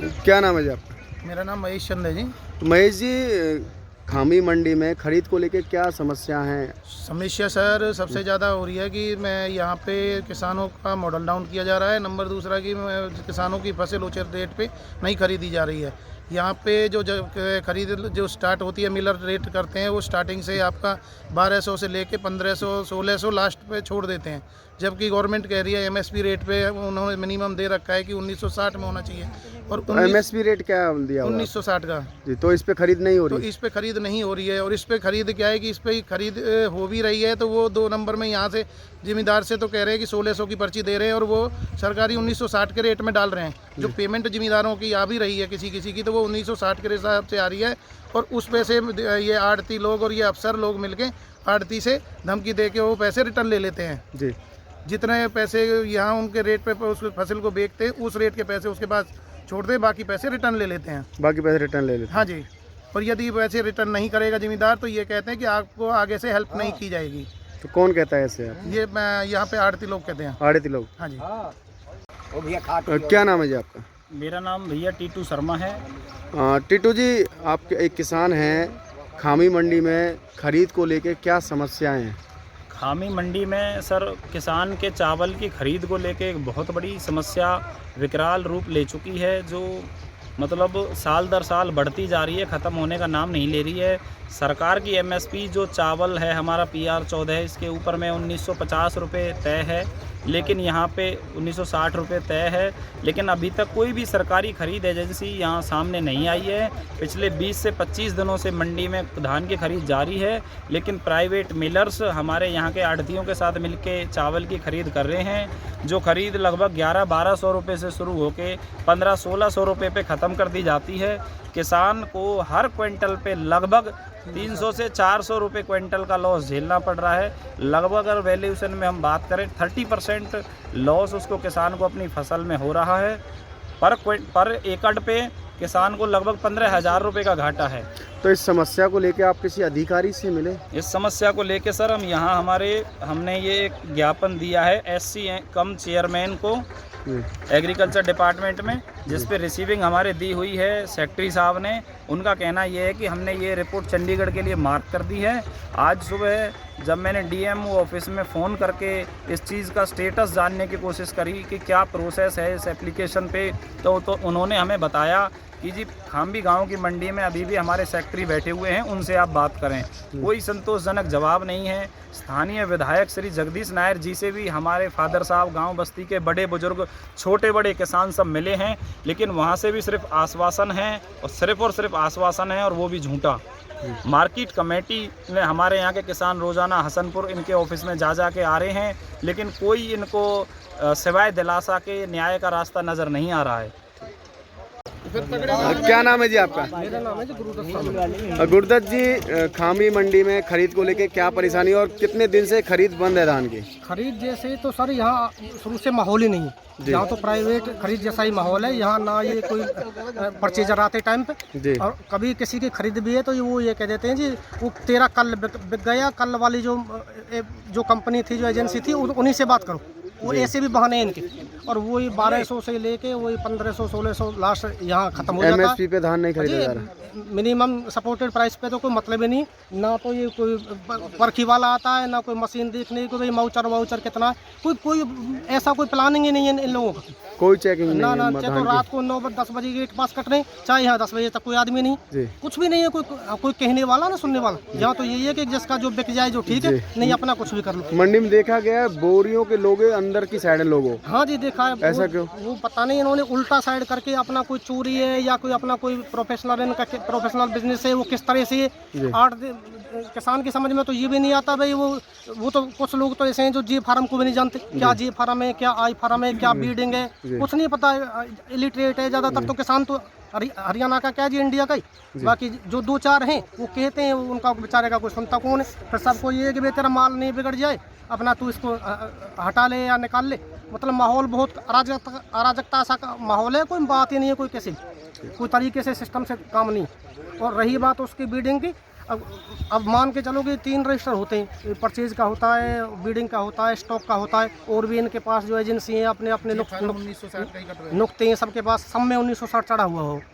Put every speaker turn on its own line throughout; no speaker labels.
क्या नाम है जी आपका?
मेरा नाम महेश चंद है जी।
तो महेश जी, खामी मंडी में खरीद को लेके क्या समस्या हैं?
समस्या सर सबसे ज़्यादा हो रही है कि मैं यहाँ पे किसानों का मॉडल डाउन किया जा रहा है। नंबर दूसरा कि किसानों की फसल उचित रेट पे नहीं खरीदी जा रही है। यहाँ पे जो खरीद जो स्टार्ट होती है मिलर रेट करते हैं, वो स्टार्टिंग से आपका 1200 से लेके 1500 1600 लास्ट पे छोड़ देते हैं। जबकि गवर्नमेंट कह रही है एमएसपी रेट पे उन्होंने मिनिमम दे रखा है कि 1960 में होना चाहिए और
एमएसपी रेट क्या दिया हुआ है?
1960 का
जी, तो इस पे खरीद नहीं हो
तो
रही?
इस पे खरीद नहीं हो रही है। और इस पे खरीद क्या है कि इस पे खरीद हो भी रही है तो वो 2 नंबर में यहाँ से ज़िमींदार से तो कह रहे हैं कि 1600 की पर्ची दे रहे हैं और वो सरकारी 1960 के रेट में डाल रहे हैं। जो पेमेंट ज़िमींदारों की आ भी रही है किसी किसी की, तो वो 1960 के हिसाब से आ रही है। और उस पैसे ये आड़ती लोग और ये अफसर लोग मिलके आड़ती से धमकी दे के वो पैसे रिटर्न ले लेते हैं
जी।
जितने पैसे यहाँ उनके रेट पे उस फसल को बेचते हैं उस रेट के पैसे उसके पास छोड़ दे, बाकी पैसे रिटर्न ले लेते हैं।
बाकी पैसे रिटर्न ले लेते हैं?
हाँ जी। और यदि पैसे रिटर्न नहीं करेगा ज़िम्मेदार तो ये कहते हैं कि आपको आगे से हेल्प नहीं की जाएगी।
तो कौन कहता है ऐसे? आप
ये मैं यहाँ पे आड़ती लोग कहते हैं।
आड़ती लोग?
हाँ जी।
क्या नाम है जी आपका?
मेरा नाम भैया टीटू शर्मा है।
टीटू जी, आप एक किसान हैं, खामी मंडी में खरीद को लेके क्या समस्याएं हैं?
खामी मंडी में सर किसान के चावल की खरीद को लेके एक बहुत बड़ी समस्या विकराल रूप ले चुकी है, जो मतलब साल दर साल बढ़ती जा रही है, ख़त्म होने का नाम नहीं ले रही है। सरकार की एमएसपी जो चावल है हमारा PR14 है, इसके ऊपर में 1950 रुपये तय है, लेकिन यहाँ पे 1960 रुपये तय है। लेकिन अभी तक कोई भी सरकारी खरीद एजेंसी यहाँ सामने नहीं आई है। पिछले 20 से 25 दिनों से मंडी में धान की खरीद जारी है, लेकिन प्राइवेट मिलर्स हमारे यहाँ के आढ़तियों के साथ मिलके चावल की खरीद कर रहे हैं, जो खरीद लगभग 1100-1200 रुपये से शुरू होकर 1500-1600 रुपये पे ख़त्म कर दी जाती है। किसान को हर क्विंटल पे लगभग 300 से 400 रुपये क्विंटल का लॉस झेलना पड़ रहा है। लगभग अगर वैल्यूएशन में हम बात करें 30% लॉस उसको किसान को अपनी फसल में हो रहा है। पर एकड़ पे किसान को लगभग 15,000 रुपये का घाटा है।
तो इस समस्या को लेके आप किसी अधिकारी से मिले?
इस समस्या को लेके सर हम यहाँ हमने ये एक ज्ञापन दिया है SC कम चेयरमैन को एग्रीकल्चर डिपार्टमेंट में, जिस पे रिसीविंग हमारे दी हुई है सेक्रेटरी साहब ने। उनका कहना ये है कि हमने ये रिपोर्ट चंडीगढ़ के लिए मार्क कर दी है। आज सुबह जब मैंने DMO ऑफिस में फ़ोन करके इस चीज़ का स्टेटस जानने की कोशिश करी कि क्या प्रोसेस है इस एप्लीकेशन पे, तो उन्होंने हमें बताया कि जी खाम्बी गांव की मंडी में अभी भी हमारे सेक्रेटरी बैठे हुए हैं, उनसे आप बात करें। कोई संतोषजनक जवाब नहीं है। स्थानीय विधायक श्री जगदीश नायर जी से भी हमारे फादर साहब गांव बस्ती के बड़े बुजुर्ग छोटे बड़े किसान सब मिले हैं, लेकिन वहां से भी सिर्फ आश्वासन है और सिर्फ आश्वासन है, और वो भी झूठा। मार्केट कमेटी में हमारे यहाँ के किसान रोज़ाना हसनपुर इनके ऑफिस में जा के आ रहे हैं, लेकिन कोई इनको सिवाय दिलासा के न्याय का रास्ता नज़र नहीं आ रहा है।
क्या नाम है जी आपका?
मेरा नाम है जी गुरुदत्त।
गुरुदत्त जी, खामी मंडी में खरीद को लेके क्या परेशानी और कितने दिन से खरीद बंद है धान की?
खरीद जैसे तो सर यहाँ शुरू से माहौल ही नहीं है। यहाँ तो प्राइवेट खरीद जैसा ही माहौल है। यहाँ ना ये कोई परचेजर आते टाइम पे, और कभी किसी की खरीद भी है तो वो ये कह देते हैं जी वो तेरा कल बिक गया, कल वाली जो कंपनी थी, जो एजेंसी थी, उन्हीं से बात करो। वो ऐसे भी बहाने हैं इनके, और वही 1200 से लेके वही 1500-1600 लास्ट यहाँ खत्म हो जाता है।
MSP पे धान नहीं खरीदा जा रहा?
मिनिमम सपोर्टेड प्राइस पे तो कोई मतलब ही नहीं। ना तो ये कोई परखी वाला आता है, ना कोई मशीन देखने को, भाई माउचर कितना, कोई ऐसा कोई प्लानिंग ही नहीं है इन लोगों का।
कोई चेकिंग नहीं?
ना चाहे तो रात को 9-10 बजे गेट पास कट रहे, चाहे यहाँ 10 बजे तक कोई आदमी नहीं, कुछ भी नहीं है। कोई कहने वाला ना सुनने वाला। यहाँ तो यही है कि जिसका जो बिक जाए जो ठीक है, नहीं अपना कुछ भी कर लो।
मंडी में देखा गया बोरियों के लोग अंदर की साइड लोगों।
हाँ जी, देखा है।
ऐसा क्यों?
वो पता नहीं, इन्होंने उल्टा साइड करके अपना कोई चोरी है या कोई अपना कोई प्रोफेशनल बिजनेस है, वो किस तरह से किसान की समझ में तो ये भी नहीं आता भाई। वो तो कुछ लोग तो ऐसे हैं जो जी फार्म को भी नहीं जानते, क्या जी फार्म है, क्या आई फार्म है, क्या ब्रीडिंग है, कुछ नहीं पता। इलिटरेट है ज़्यादातर तो किसान तो हरियाणा का क्या जी, इंडिया का ही। बाकी जो 2-4 हैं वो कहते हैं, उनका बेचारे का कोई सुनता कौन है। फिर सबको ये है कि भाई तेरा माल नहीं बिगड़ जाए, अपना तू इसको हटा ले या निकाल ले। मतलब माहौल बहुत अराजकता सा का माहौल है। कोई बात ही नहीं है, कोई तरीके से सिस्टम से काम नहीं। और रही बात उसकी ब्रीडिंग की, अब मान के चलो कि 3 रजिस्टर होते हैं, परचेज का होता है, बीडिंग का होता है, स्टॉक का होता है, और भी इनके पास जो एजेंसी हैं अपने अपने
1960 का ही कट रहा है।
नुकते हैं सबके पास, सब में 1960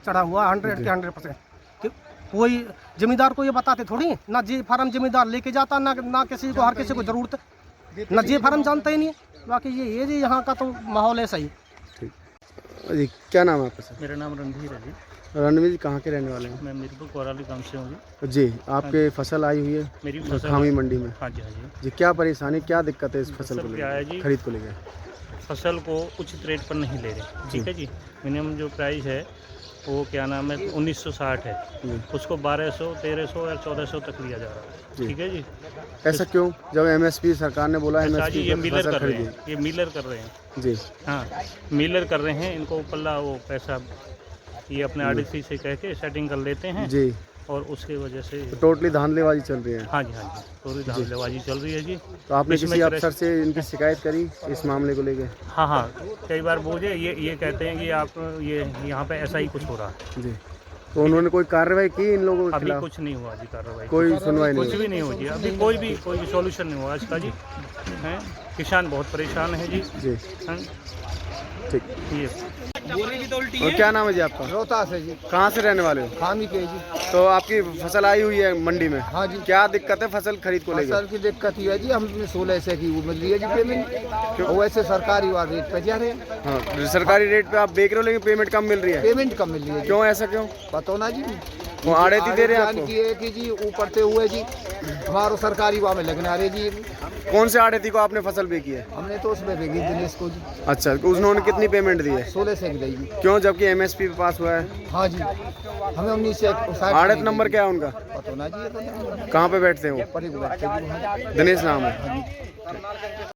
चढ़ा हुआ 100 के 100%। कोई जमींदार को ये बताते थोड़ी ना, जी फार्म जमींदार लेके जाता ना किसी को, हर किसी को जरूरत ना, जी फार्म जानता ही नहीं है। बाकी ये जी यहाँ का तो माहौल है सही।
जी क्या नाम है आपका सर?
मेरा नाम रणधीर है जी।
रणवीर जी कहाँ के रहने वाले हैं?
मैं मीरपुर कोराली गांव से हूँ जी।
जी आपके फसल आई हुई है
मेरी फसल
खामी मंडी में।
हाँ जी, हाँ जी।
जी क्या परेशानी, क्या दिक्कत है इस फसल को
क्या है जी,
लेकर, खरीद को लेकर?
फसल को उचित रेट पर नहीं ले रहे, ठीक है जी। मिनिमम जो प्राइस है वो क्या नाम है 1960 है, उसको 1200, 1300 या 1400 तक लिया जा रहा है, ठीक है जी।
ऐसा क्यों, जब एमएसपी सरकार ने बोला
ऐसा जी,
एमएसपी
ये
पर
मिलर
फसल
कर रहे
खरीदी?
हैं, ये मिलर कर रहे हैं
जी
हाँ, मिलर कर रहे हैं। इनको पल्ला वो पैसा ये अपने आरडीसी से कह के सेटिंग कर लेते हैं
जी,
और उसकी वजह से
तो टोटली धांधलेबाजी चल रही है।
हाँ जी, हाँ जी, पूरी धांधलेबाजी चल रही है जी।
तो आपने
इसमें
किसी अफसर से इनकी शिकायत करी इस मामले को लेकर?
हाँ हाँ, कई बार बोझे ये कहते हैं कि आप ये यहाँ पे ऐसा ही कुछ हो रहा है।
जी, तो उन्होंने कोई कार्रवाई की इन लोगों के
अभी
खिलाफ?
कुछ नहीं हुआ जी कार्रवाई,
कोई सुनवाई
कुछ
नहीं
भी नहीं हुआ जी, अभी कोई भी सॉल्यूशन नहीं हुआ इसका जी। हैं, किसान बहुत परेशान है जी।
जी
हैं,
ठीक।
ये
और क्या नाम है जी आपका?
रोहतास है जी,
कहाँ से रहने वाले हो?
खामी के जी।
तो आपकी फसल आई हुई है मंडी में,
हाँ जी,
क्या दिक्कत है फसल खरीद को लेकर?
फसल की दिक्कत ये है जी, हमने 1600 की वो मिल रही है जी पेमेंट, और वैसे सरकारी वाला रेट पे जा रहे हैं,
हाँ, सरकारी रेट पे आप बेच रहे हो लेकिन पेमेंट कम मिल रही है,
पेमेंट कम मिल रही है जी।
क्यों, ऐसा क्यों?
बताओ ना जी,
वो आड़ेती दे रहे हैं आपको?
की है कि जी ऊपर से हुए जी हमारो सरकारी वाह में लगना रहे जी।
कौन से आड़ेती को आपने फसल बेची है?
हमने तो उसमें भेजी दिनेश को जी,
अच्छा, तो उन्होंने कितनी पेमेंट दी है?
1600 की देगी।
क्यों, जबकि एमएसपी पास हुआ है?
हाँ जी, हमें 1960
आड़त नंबर क्या है उनका?
बताओ ना जी, ये तो
कहाँ पे बैठते हैं वो?
परी को बैठते जी वहाँ।
दिनेश नाम है।